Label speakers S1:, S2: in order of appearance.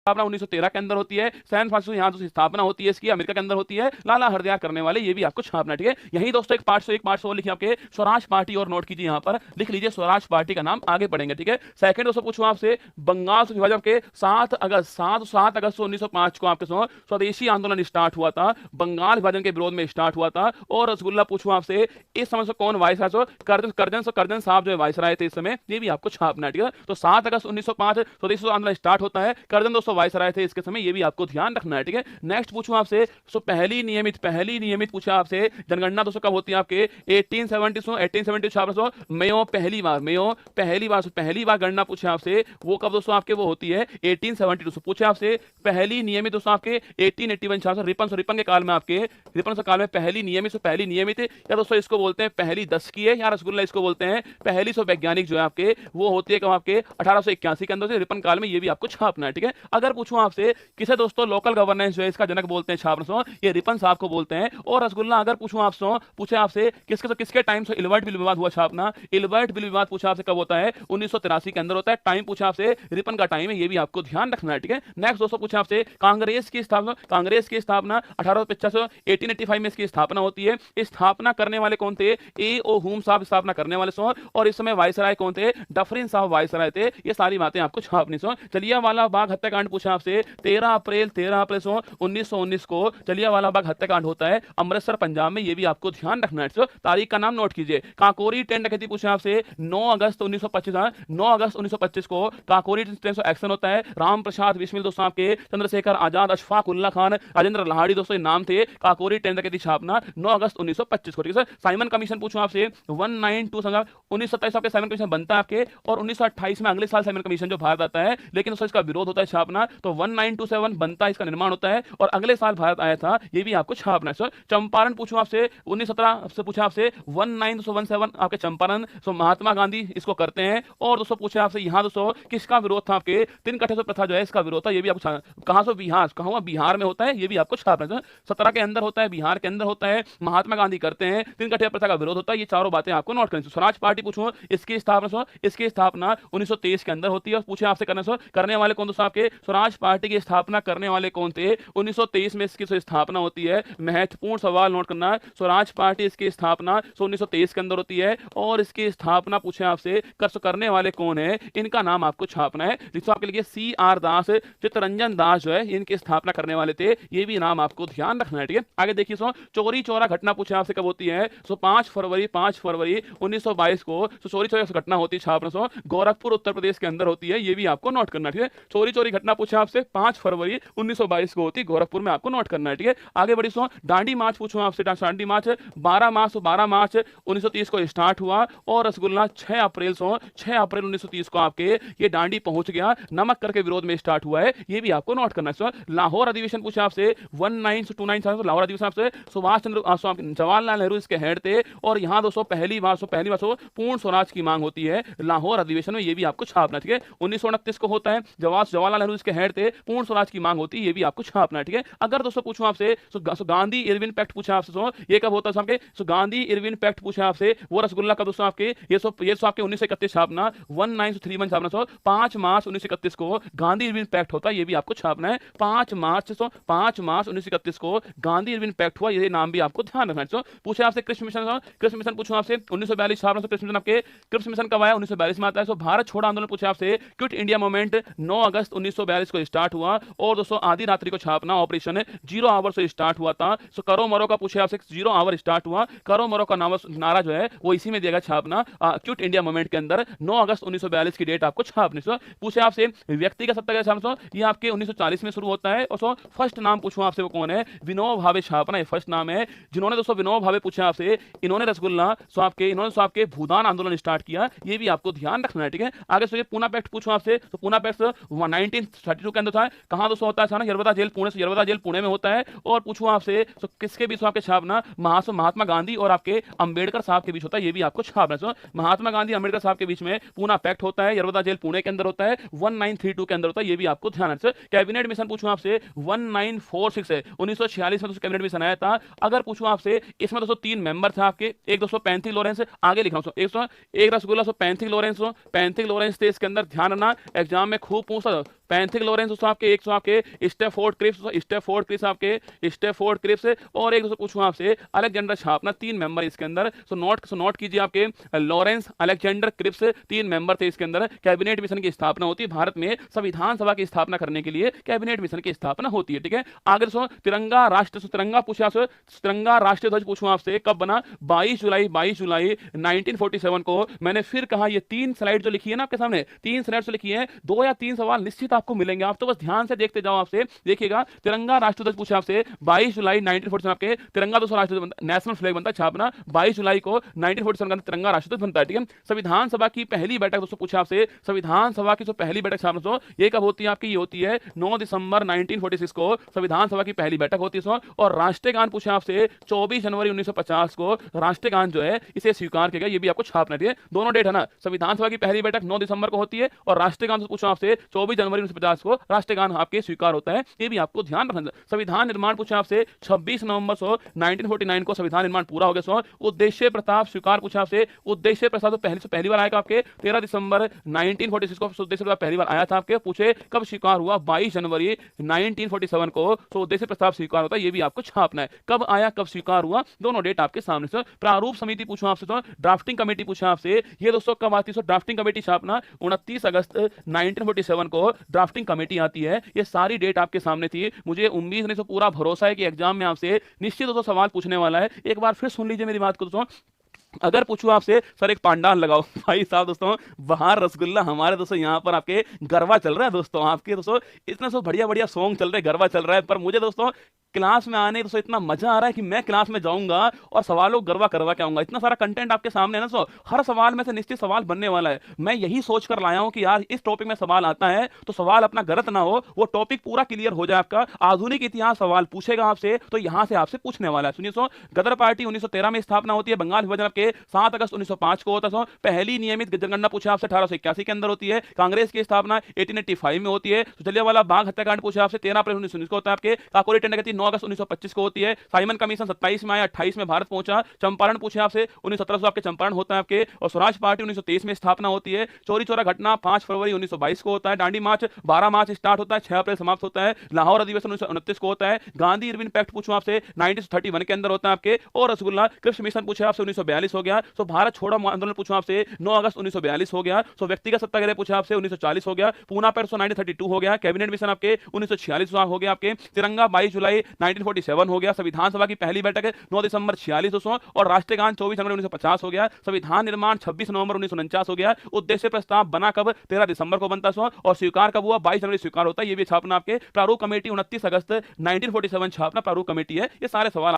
S1: स्थापना 1913 के अंदर होती है। सैन फ्रांसिस्को यहाँ दोस्तों स्थापना होती है इसकी, अमेरिका के अंदर होती है। लाला हरदयाल करने वाले, ये भी आपको छापना, ठीक है। यही दोस्तों एक पार्ट और लिखिए आपके स्वराज पार्टी, और नोट कीजिए यहाँ पर लिख लीजिए स्वराज पार्टी का नाम, आगे पढ़ेंगे, ठीक है। सेकंड दोस्तों पूछूं आपसे, बंगाल से विभाजन के 7 अगस्त 1905 को आपके स्वदेशी आंदोलन स्टार्ट हुआ था, बंगाल विभाजन के विरोध में स्टार्ट हुआ था। और रसगुल्ला पूछूं आपसे, इस समय से कौन वायसराय, करजन साहब जो वायसराय थे इस समय, ये भी आपको छापना, ठीक है। तो 7 अगस्त 1905 स्वदेशी आंदोलन स्टार्ट होता है, करजन दोस्तों वायसराय थे इसके समय, ये भी आपको ध्यान रखना है, ठीक है। नेक्स्ट पूछूं आपसे, पहली नियमित पूछा आपसे जनगणना दोस्तों कब होती है आपके 1870 छात्र मयो पहली बार गणना पूछे आपसे, वो कब दोस्तों आपके वो होती है 1872 पूछे आपसे। पहली नियमित दोस्तों आपके 1881 छात्र रिपन के काल में, आपके रिपन के काल में पहली नियमित या दोस्तों इसको बोलते हैं पहली 10 की है, या रसगुल्ला इसको बोलते हैं पहली वैज्ञानिक जो है आपके, वो होती है कब आपके 1881 के अंदर से रिपन काल में, ये भी आपको छापना है, ठीक है। अगर पूछूं आपसे किसे दोस्तों लोकल गवर्नेंस जो है इसका जनक बोलते हैं छात्र, ये रिपन साहब को बोलते हैं। और रसगुल्ला अगर पूछूं आपसे किसके टाइम से इल्बर्ट बिल विवाद हुआ छापना, इल्बर्ट बिल विवाद पूछा आपसे कब होता है 1983 के अंदर होता है। टाइम पूछा आपसे रिपन का टाइम है, ये भी आपको ध्यान रखना है, ठीक है। नेक्स्ट दोस्तों पूछा आपसे कांग्रेस की स्थापना 1885 में इसकी स्थापना होती है। स्थापना करने वाले कौन थे, ए ओ हुम साहब स्थापना करने वाले सो, और इस समय वायसराय कौन थे, डफरिन साहब वायसराय थे। ये सारी बातें आपको छापनी सो। जलियांवाला बाग हत्याकांड पूछा आपसे 13 अप्रैल 1919 को जलियांवाला बाग हत्याकांड होता है अमृतसर पंजाब में, ये भी आपको ध्यान रखना है। तारीख का नाम नोट कीजिए। काकोरी ट्रेन डकैती पूछे आपसे 9 अगस्त 1925 को काकोरी ट्रेन एक्शन होता है। राम प्रसाद बिस्मिल दोस्तों आपके, चंद्रशेखर आजाद, अशफाक उल्ला खान, राजेंद्र लाहाड़ी दोस्तों नाम थे। काकोरी ट्रेन डकैती छापना 9 अगस्त 1925 को, ठीक है सर। साइमन कमीशन पूछूं आपसे 1927 आपके साइमन कमीशन बनता है आपके, और 1928 में अगले साल साइमन कमीशन जो भारत आता है, लेकिन उसका इसका विरोध होता है छापना, तो 1927 बनता है, इसका निर्माण होता है, और अगले साल भारत आया था, ये भी आपको छापना है सर। चंपारण पूछूं आपसे 1917 से पूछा आपसे 1917 आपके चंपारण महात्मा गांधी इसको करते हैं। और दोस्तों पूछे आपसे यहाँ दोस्तों किसका विरोध था आपके, तीन कट्ठे प्रथा जो है इसका विरोध था, ये भी आपको कहां से, बिहार में होता है, ये भी आपको छापना है। 17 के अंदर होता है, बिहार के अंदर होता है, महात्मा गांधी करते हैं, तीन कट्ठे प्रथा का विरोध होता है, ये चारों बातें आपको नोट करनी। स्वराज पार्टी पूछूं इसकी स्थापना 1923 के अंदर होती है। और पूछे आपसे करने वाले कौन दोस्तों आपके, स्वराज पार्टी की स्थापना करने वाले कौन थे, 1923 में इसकी स्थापना होती है। महत्वपूर्ण सवाल नोट करना, स्वराज पार्टी इसकी स्थापना 1923 के अंदर होती है, और इसकी स्थापना पूछे आपसे करने वाले कौन है, इनका नाम आपको छापना है। जिसको आपके लिए CR दास, चित्तरंजन दास जो है इनकी स्थापना करने वाले थे, ये भी नाम आपको ध्यान रखना है, ठीक है। आगे देखिए चोरी चोरा घटना पूछे आपसे कब होती है, 5 फरवरी 1922 को चोरी चोरी घटना होती है छापना गोरखपुर उत्तर प्रदेश के अंदर होती है, ये भी आपको नोट करना, ठीक है। चोरी घटना पूछे आपसे 5 फरवरी 1922 को होती है गोरखपुर में, आपको नोट करना है, ठीक है। आगे बढ़ी दांडी मार्च पूछूं आपसे, दांडी मार्च 12 मार्च 1930 को स्टार्ट हुआ, और रसगुल्ला 6 अप्रैल 1930 को आपके ये दांडी पहुंच गया, नमक कर के विरोध में स्टार्ट हुआ है, ये भी आपको नोट करना है। लाहौर अधिवेशन पूछा आपसे 1929 लाहौर अधिवेशन आपसे सुभाष चंद्र जवाहरलाल नेहरू इसके हेड थे, और यहाँ दोस्तों पहली बार पूर्ण स्वराज की मांग होती है लाहौर अधिवेशन में, ये भी आपको छापना, ठीक है। 1929 को होता है, जवाहरलाल नेहरू इसके हेड थे, पूर्ण स्वराज की मांग होती है, ये भी आपको छापना है, ठीक है। अगर दोस्तों पूछूं आपसे गांधी इरविन पैक्ट पूछा आपसे, ये कब होता है आपके, गांधी इरविन पैक्ट पूछा आपसे, वो रसगुल्ला का दोस्तों आपके ये आपके 1931 छापना 1931 छापना 5 मार्च 1931 को गांधी इरविन पैक्ट होता है, ये भी आपको छापना है। 5 मार्च 1931 को गांधी इरविन पैक्ट हुआ, ये नाम भी आपको ध्यान रखना है। पूछे आपसे कृषि मिशन पूछूं आपसे 1942 छापना, कृषि मिशन आपके कृषि मिशन कब आया, 1942 में आता है। भारत छोड़ो आंदोलन पूछे आपसे, क्विट इंडिया मूवमेंट 9 अगस्त 1942 को स्टार्ट हुआ, और दोस्तों आधी रात्रि को छापना ऑपरेशन 0 आवर से स्टार्ट हुआ था। करो मरो का पूछे आपसे 0 आवर स्टार्ट हुआ, करो मरो का नारा जो है वो इसी में देगा छापना, क्विट इंडिया मूवमेंट के अंदर 9 अगस्त 1942 की डेट आपको छापनी। पूछे आपसे व्यक्तिगत सत्ता का ये आपके 1940 में शुरू होता है, और फर्स्ट नाम पूछूं आपसे वो कौन है, विनोबा भावे छापना, ये फर्स्ट नाम है जिन्होंने दोस्तों विनोबा भावे पूछे आपसे, इन्होंने रसगुल्ला आपके भूदान आंदोलन स्टार्ट किया, ये भी आपको ध्यान रखना है, ठीक है। आगे पूना पैक्ट पूछूं आपसे, तो पूना पैक्ट 1932 के अंदर था, कहां दोस्तों होता है, यरवदा जेल पुणे में होता है। और पूछूं आपसे तो किसके बीच आपके छापना, महात्मा गांधी और आपके अंबेडकर साहब के बीच होता है, ये भी आपको छापना। महात्मा गांधी अंबेडकर साहब के बीच में पूना पैक्ट होता है, यरवदा जेल पुणे के अंदर होता है, 1932 के अंदर होता है, ये भी आपको ध्यान है। कैबिनेट मिशन पूछूं आपसे 1946 है, 1946 में कैबिनेट मिशन आया था। अगर पूछूं आपसे इसमें दोस्तों 3 मेंबर थे आपके, एक दोस्तों पैंथी लॉरेंस, आगे लिखा हूं एक रसगुल्ला पैंथी लॉरेंस थे इसके अंदर, ध्यान रखना एग्जाम में खूब पूछता पैंथिक लॉरेंस दोस्तों आपके, एक आपके स्टैफोर्ड क्रिप्स, स्टैफोर्ड क्रिप्स आपके, स्टैफोर्ड क्रिप्स, और एक दोस्तों पूछूं आपसे अलेक्जेंडर शार्पनर, 3 मेंबर इसके अंदर। सो नोट कीजिए आपके लॉरेंस अलेक्जेंडर क्रिप्स 3 मेंबर थे इसके अंदर। कैबिनेट मिशन की स्थापना होती है भारत में, संविधान सभा की स्थापना करने के लिए कैबिनेट मिशन की स्थापना होती है। ठीक है, आगे दोस्तों तिरंगा राष्ट्र, तिरंगा पूछा आपसे, तिरंगा राष्ट्रीय ध्वज पूछूं आपसे कब बना? 22 जुलाई 1947 को। मैंने फिर कहा ये 3 स्लाइड जो लिखी है ना आपके सामने, 3 स्लाइड जो लिखी है, 2 या 3 सवाल निश्चित आपको मिलेंगे, आप तो बस ध्यान से देखते जाओ। आपसे देखिएगा, तिरंगा राष्ट्रीय ध्वज पूछा आपसे 22 जुलाई 1947 आपके, तिरंगा दोस्तों राष्ट्रीय ध्वज नेशनल फ्लैग बनता है छापना 22 जुलाई को 1947 का तिरंगा राष्ट्रीय ध्वज बनता है। ठीक है, संविधान सभा की पहली बैठक दोस्तों पूछा आपसे, संविधान सभा की जो पहली बैठक छापना दोस्तों ये कब होती है आपकी? ये होती है 9 दिसंबर 1946 को संविधान सभा की पहली बैठक होती है। और राष्ट्रीय गान पूछा आपसे 24 जनवरी 1950 को राष्ट्रीय गान जो है इसे स्वीकार किया गया, ये भी आपको छापना है। दोनों डेट है ना, संविधान सभा की पहली बैठक 9 दिसंबर को होती है और राष्ट्रीय गान पूछा आपसे 24 जनवरी 1950 को राष्ट्रीय गान आपके स्वीकार होता है, ये भी आपको ध्यान रखना। संविधान निर्माण पूछा आपसे 26 नवंबर 1949 को संविधान निर्माण पूरा हो गया। उद्देश्य प्रस्ताव स्वीकार पूछा आपसे, उद्देश्य प्रस्ताव तो पहली बार आएगा आपके 13 दिसंबर 1946 को उद्देश्य प्रस्ताव पहली बार आया था आपके। पूछे कब स्वीकार हुआ? 22 जनवरी 1947 को। तो उद्देश्य प्रस्ताव स्वीकार होता है, ये भी आपको छापना है, कब आया कब स्वीकार हुआ, दोनों डेट आपके सामने से। प्रारूप समिति पूछा आपसे, तो ड्राफ्टिंग कमेटी पूछा आपसे, ये दोस्तों कब आती है? ड्राफ्टिंग कमेटी छापना 29 अगस्त 1947 को ड्राफ्टिंग कमेटी आती है। ये सारी डेट आपके सामने थी। मुझे उम्मीद नहीं तो पूरा भरोसा है कि एग्जाम में आपसे निश्चित दोस्तों सवाल पूछने वाला है। एक बार फिर सुन लीजिए मेरी बात को दोस्तों, अगर पूछूं आपसे सर एक पांडाल लगाओ, भाई साहब दोस्तों बाहर रसगुल्ला हमारे दोस्तों यहाँ पर आपके गरबा चल रहा है दोस्तों, आपके दोस्तों इतना सब बढ़िया बढ़िया सॉन्ग चल रहे हैं, गरबा चल रहा है, पर मुझे दोस्तों क्लास में आने दोस्तों इतना मजा आ रहा है कि मैं क्लास में जाऊंगा और सवालों गरबा करवा के आऊंगा। इतना सारा कंटेंट आपके सामने है ना, हर सवाल में से निश्चित सवाल बनने वाला है। मैं यही सोच कर लाया हूं कि यार इस टॉपिक में सवाल आता है तो सवाल अपना गलत ना हो, वो टॉपिक पूरा क्लियर हो जाए आपका। आधुनिक इतिहास सवाल पूछेगा आपसे तो यहां से आपसे पूछने वाला है। सुनिए, गदर पार्टी 1913 में स्थापना होती है, बंगाल विभाजन आपके 7 अगस्त 1905 को होता है। पहली नियमित जनगणना पूछा आपसे 1881 के अंदर होती है। कांग्रेस की स्थापना 1885 में होती है। जलियांवाला बाग हत्याकांड पूछा आपसे 13 अप्रैल 1919 को होता है आपके। काकोरी टेंडर 9 अगस्त 1925 को होती है। साइमन कमीशन 27 में आया, 28 में भारत पहुंचा। चंपारण पूछे आपसे 1917 आपके चंपारण होता है आपके। और स्वराज पार्टी 1923 में स्थापना होती है। चोरी चोरा घटना 5 फरवरी 1922 को होता है। दांडी मार्च 12 मार्च स्टार्ट होता है, 6 अप्रैल समाप्त होता है। लाहौर अधिवेशन 1929 को होता है। गांधी इरविन पैक्ट पूछूं आपसे 1931 के अंदर होता है आपके। और रसगुल्ला क्रिप्स मिशन पूछे आपसे 1942 हो गया। सो भारत छोड़ो आंदोलन पूछूं आपसे 9 अगस्त 1942 हो गया। सो व्यक्तिगत सत्याग्रह पूछे आपसे 1940 हो गया। पूना पैक्ट 1932 हो गया। कैबिनेट मिशन आपके 1946 हो गया आपके। तिरंगा 22 जुलाई 1947 हो गया। संविधान सभा की पहली बैठक 9 दिसंबर 46 और राष्ट्रीय गान 24 जनवरी 1950 हो गया। संविधान निर्माण 26 नवंबर 1949 हो गया। उद्देश्य प्रस्ताव बना कब? 13 दिसंबर को बनता और स्वीकार कब हुआ? 22 जनवरी स्वीकार होता है। ये भी छापना आपके। प्रारूप कमेटी 29 अगस्त 1947 छापना प्रारूप कमेटी है। ये सारे सवाल